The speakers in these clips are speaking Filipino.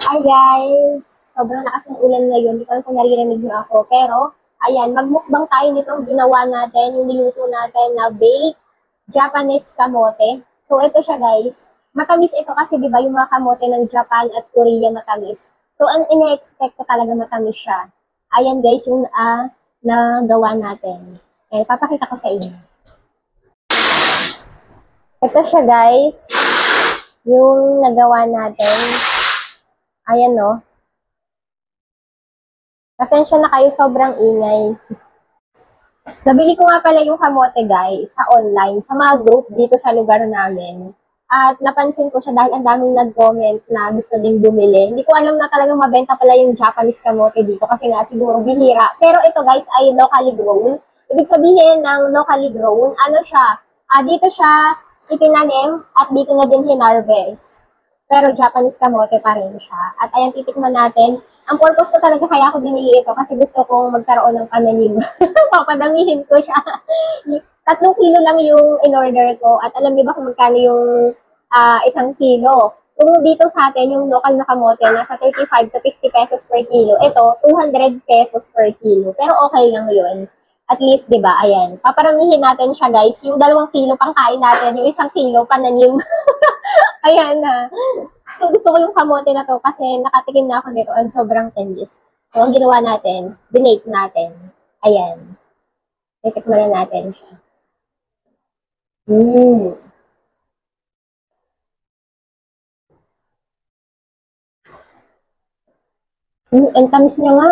Hi guys! Sobrang lakas ng ulan ngayon. Hindi ko alam kung naririnig niyo ako. Pero, ayan, magmukbang tayo nito. Ginawa natin, yung niluto natin na baked Japanese kamote. So, ito siya guys. Matamis ito kasi di ba yung mga kamote ng Japan at Korea matamis. So, ang ina-expect ko talaga matamis siya. Ayan guys, yung nagawa natin. Ayan, papakita ko sa inyo. Ito siya guys, yung nagawa natin. Ayan no. Pasensya na kayo, sobrang ingay. Nabili ko nga pala yung kamote guys sa online, sa mga group dito sa lugar namin. At napansin ko siya dahil ang daming nag-comment na gusto ding bumili. Hindi ko alam na talagang mabenta pala yung Japanese kamote dito kasi nga siguro bihira. Pero ito guys ay locally grown. Ibig sabihin ng locally grown, ano siya, dito siya itinanim at dito na din hinarvest. Pero Japanese kamote pa rin siya. At ayan, titikman natin. Ang purpose ko talaga kaya ako binili ito kasi gusto kong magkaroon ng pananim. Papadamihin ko siya. 3 kilo lang yung in-order ko. At alam niyo ba kung magkano yung 1 kilo? Kung dito sa atin, yung local na kamote, nasa 35 to 50 pesos per kilo. Ito, 200 pesos per kilo. Pero okay lang yun. At least, di ba, ayan. Paparamihin natin siya, guys. Yung 2 kilo pang kain natin, yung 1 kilo pananim. Ayan na. Gusto ko yung kamote na to kasi nakatikim na ako nito and sobrang tamis. So, ang ginawa natin, binake natin. Ayan. Titikman na natin siya. Mm. Ang tamis niya nga.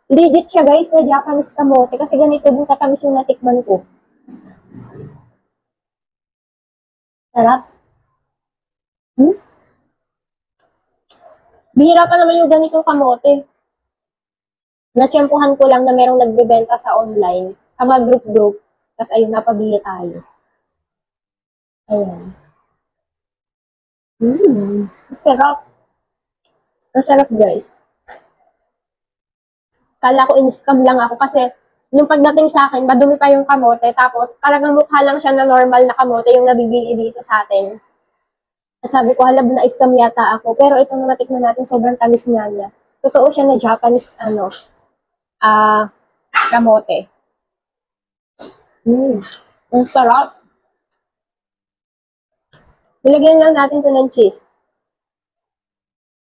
Legit siya guys na Japanese kamote kasi ganito din katamis yung natikman ko. Sarap. Hmm? Bihira pa naman yung ganitong kamote. Natsyempohan ko lang na merong nagbebenta sa online, sa mga group-group. Tapos ayun, napabili tayo. Ayan. Sarap. Ang sarap guys. Kala ko in-scam lang ako kasi yung pagdating sa akin, madumi pa yung kamote. Tapos talagang mukha lang siya na normal na kamote yung nabibili dito sa atin. At sabi ko, halab na scam yata ako. Pero itong natikman natin, sobrang tamis nga niya. Totoo siya na Japanese, ah, kamote. Ang sarap. Nilagyan lang natin to ng cheese.